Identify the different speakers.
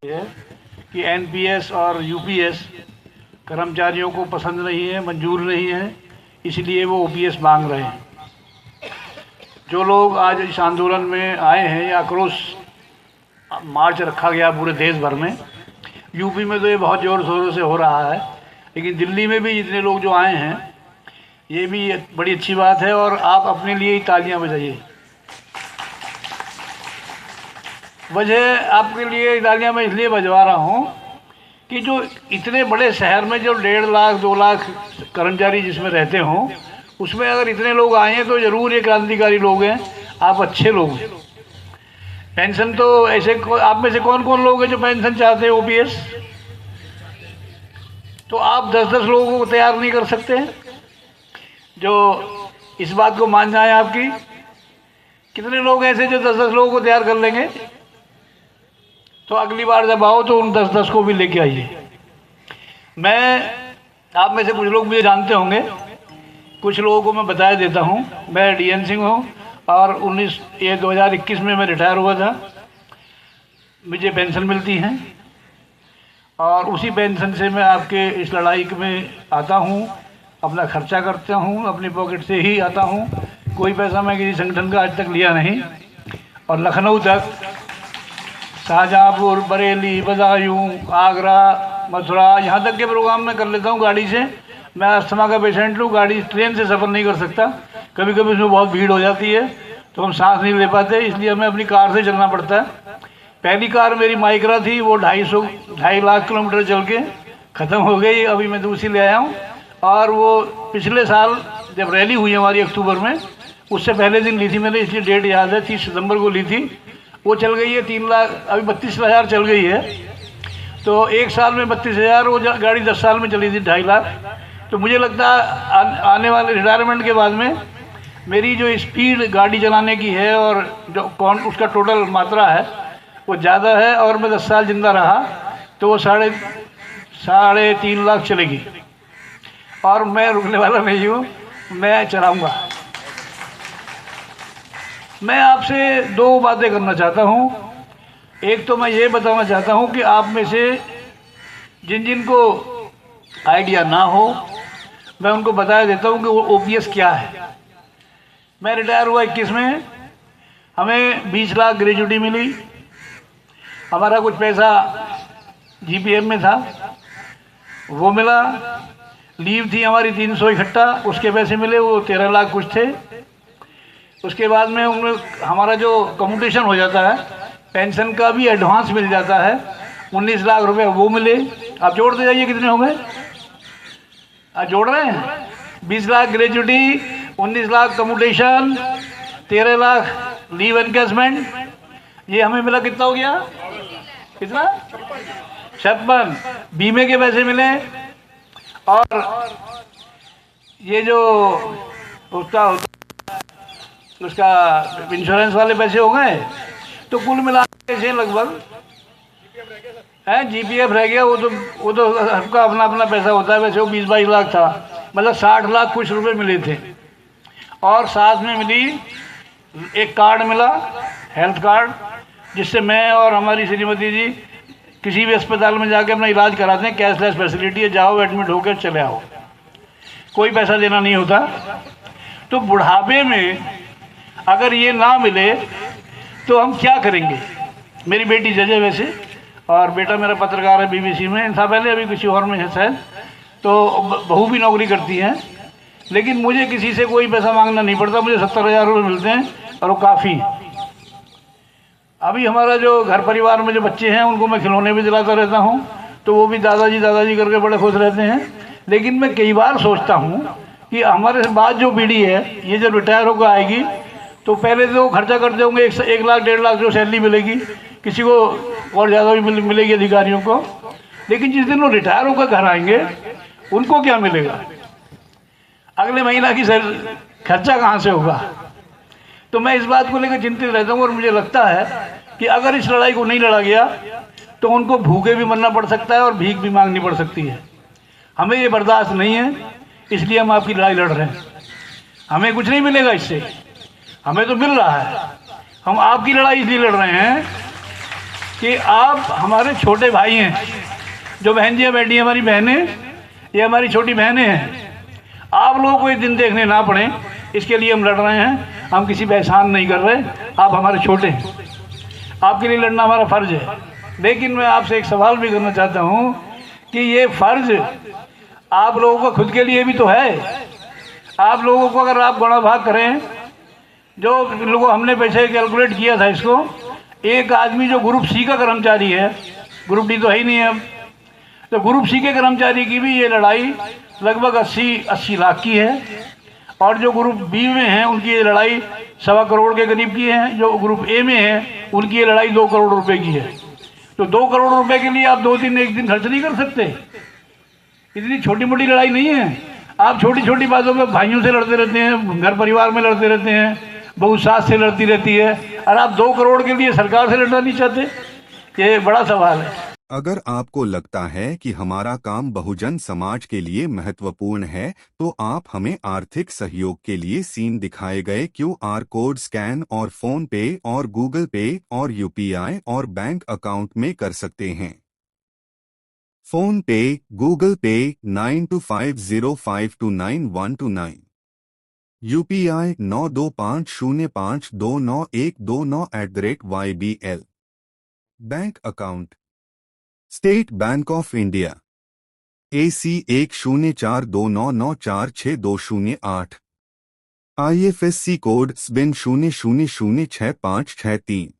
Speaker 1: है कि एनपीएस और यूपीएस कर्मचारियों को पसंद नहीं है, मंजूर नहीं है, इसलिए वो ओपीएस मांग रहे हैं। जो लोग आज इस आंदोलन में आए हैं या आक्रोश मार्च रखा गया पूरे देश भर में, यूपी में तो ये बहुत ज़ोर शोरों से हो रहा है, लेकिन दिल्ली में भी जितने लोग जो आए हैं ये भी बड़ी अच्छी बात है और आप अपने लिए ही तालियां बजाइए। वजह आपके लिए तालियां मैं इसलिए बजवा रहा हूँ कि जो इतने बड़े शहर में जो 1.5 लाख 2 लाख कर्मचारी जिसमें रहते हों, उसमें अगर इतने लोग आए हैं तो ज़रूर ये क्रांतिकारी लोग हैं, आप अच्छे लोग हैं। पेंशन तो ऐसे आप में से कौन कौन लोग हैं जो पेंशन चाहते हैं ओपीएस? तो आप 10-10 लोगों को तैयार नहीं कर सकते हैं जो इस बात को मान जाए आपकी? कितने लोग ऐसे जो 10-10 लोगों को तैयार कर लेंगे? तो अगली बार जब आओ तो उन 10-10 को भी लेके आइए। मैं आप में से कुछ लोग मुझे जानते होंगे, कुछ लोगों को मैं बताया देता हूँ। मैं डीएन सिंह हूँ और 2021 में मैं रिटायर हुआ था। मुझे पेंशन मिलती है और उसी पेंशन से मैं आपके इस लड़ाई में आता हूँ, अपना खर्चा करता हूँ, अपनी पॉकेट से ही आता हूँ। कोई पैसा मैं किसी संगठन का आज तक लिया नहीं। और लखनऊ तक, शाहजहाँपुर, बरेली, बदायूं, आगरा, मथुरा, यहाँ तक के प्रोग्राम मैं कर लेता हूँ गाड़ी से। मैं अस्थमा का पेशेंट हूँ, गाड़ी ट्रेन से सफ़र नहीं कर सकता, कभी कभी उसमें बहुत भीड़ हो जाती है तो हम सांस नहीं ले पाते, इसलिए हमें अपनी कार से चलना पड़ता है। पहली कार मेरी माइक्रा थी, वो 2.5 लाख किलोमीटर चल के ख़त्म हो गई, अभी मैं दूसरी ले आया हूँ। और वो पिछले साल जब रैली हुई हमारी अक्टूबर में, उससे पहले दिन ली थी मैंने, इसलिए डेट याद है, 30 सितंबर को ली थी। वो चल गई है 3 लाख, अभी 32,000 चल गई है। तो एक साल में 32,000, वो गाड़ी 10 साल में चली थी 2.5 लाख। तो मुझे लगता है आने वाले रिटायरमेंट के बाद में मेरी जो स्पीड गाड़ी चलाने की है और जो उसका टोटल मात्रा है वो ज़्यादा है, और मैं 10 साल जिंदा रहा तो वो 3.5 लाख चलेगी। और मैं रुकने वाला नहीं हूँ, मैं चलाऊँगा। मैं आपसे 2 बातें करना चाहता हूँ। एक तो मैं ये बताना चाहता हूँ कि आप में से जिन जिन को आइडिया ना हो, मैं उनको बताया देता हूँ कि वो ओपीएस क्या है। मैं रिटायर हुआ 21 में, हमें 20 लाख ग्रेजुटी मिली। हमारा कुछ पैसा जीपीएफ में था, वो मिला। लीव थी हमारी 300 इकट्ठा, उसके पैसे मिले, वो 13 लाख कुछ थे। उसके बाद में उनमें हमारा जो कम्यूटेशन हो जाता है, पेंशन का भी एडवांस मिल जाता है, 19 लाख रुपए वो मिले। आप जोड़ दे जाइए कितने हो गए, आप जोड़ रहे हैं? 20 lakh gratuity, 19 lakh commutation, 13 lakh leave encashment, ये हमें मिला कितना हो गया? कितना? 56। बीमे के पैसे मिले और ये जो उसका इंश्योरेंस वाले पैसे हो गए। तो कुल मिला के लगभग है, जीपीएफ रह गया, वो तो सबका अपना अपना पैसा होता है। वैसे वो 20-22 लाख था, मतलब 60 लाख कुछ रुपए मिले थे। और साथ में मिली एक कार्ड मिला, हेल्थ कार्ड, जिससे मैं और हमारी श्रीमती जी किसी भी अस्पताल में जाके अपना इलाज कराते हैं। कैशलेस फैसिलिटी है, जाओ एडमिट होकर चले आओ, कोई पैसा देना नहीं होता। तो बुढ़ापे में अगर ये ना मिले तो हम क्या करेंगे? मेरी बेटी जज है वैसे, और बेटा मेरा पत्रकार है बीबीसी में था पहले, अभी किसी और में है शायद। तो बहू भी नौकरी करती है, लेकिन मुझे किसी से कोई पैसा मांगना नहीं पड़ता। मुझे 70,000 रुपये मिलते हैं और वो काफ़ी। अभी हमारा जो घर परिवार में जो बच्चे हैं उनको मैं खिलौने भी दिलाता रहता हूँ, तो वो भी दादाजी दादाजी करके बड़े खुश रहते हैं। लेकिन मैं कई बार सोचता हूँ कि हमारे बाद जो पीढ़ी है, ये जब रिटायर होकर आएगी तो पहले तो खर्चा करते होंगे 1 लाख 1.5 लाख जो सैलरी मिलेगी, किसी को और ज़्यादा भी मिलेगी अधिकारियों को। लेकिन जिस दिन वो रिटायर होकर घर आएंगे उनको क्या मिलेगा? अगले महीना की खर्चा कहाँ से होगा? तो मैं इस बात को लेकर चिंतित रहता हूँ। और मुझे लगता है कि अगर इस लड़ाई को नहीं लड़ा गया तो उनको भूखे भी मरना पड़ सकता है और भीख भी मांगनी पड़ सकती है। हमें ये बर्दाश्त नहीं है, इसलिए हम आपकी लड़ाई लड़ रहे हैं। हमें कुछ नहीं मिलेगा इससे, हमें तो मिल रहा है। हम आपकी लड़ाई इसलिए लड़ रहे हैं कि आप हमारे छोटे भाई हैं, जो बहन जी बैठी हैं हमारी बहनें, ये हमारी छोटी बहनें हैं। आप लोगों को ये दिन देखने ना पड़े, इसके लिए हम लड़ रहे हैं। हम किसी पे एहसान नहीं कर रहे, आप हमारे छोटे हैं, आपके लिए लड़ना हमारा फ़र्ज़ है। लेकिन मैं आपसे एक सवाल भी करना चाहता हूँ कि ये फ़र्ज़ आप लोगों को खुद के लिए भी तो है। आप लोगों को अगर आप गुणा भाग करें, जो लोगों हमने पैसे कैलकुलेट किया था इसको, एक आदमी जो ग्रुप सी का कर्मचारी है, ग्रुप डी तो है ही नहीं है अब, तो ग्रुप सी के कर्मचारी की भी ये लड़ाई लगभग 80 लाख की है, और जो ग्रुप बी में हैं उनकी ये लड़ाई 1.25 करोड़ के करीब की है, जो ग्रुप ए में है उनकी ये लड़ाई 2 करोड़ रुपए की है। तो 2 करोड़ रुपए के लिए आप 2 दिन एक दिन खर्च नहीं कर सकते। इतनी छोटी मोटी लड़ाई नहीं है। आप छोटी छोटी बातों पर भाइयों से लड़ते रहते हैं, घर परिवार में लड़ते रहते हैं, बहू सास से लड़ती रहती है, और आप 2 करोड़ के लिए सरकार से लड़ना नहीं चाहते। ये बड़ा सवाल है।
Speaker 2: अगर आपको लगता है कि हमारा काम बहुजन समाज के लिए महत्वपूर्ण है, तो आप हमें आर्थिक सहयोग के लिए सीन दिखाए गए QR कोड स्कैन और फोन पे और गूगल पे और UPI और बैंक अकाउंट में कर सकते हैं। फोन पे, गूगल पे 9250529129, UPI 9250529129@YBL। Bank account state bank of India AC 104299462008, IFSC code SBIN 00065563।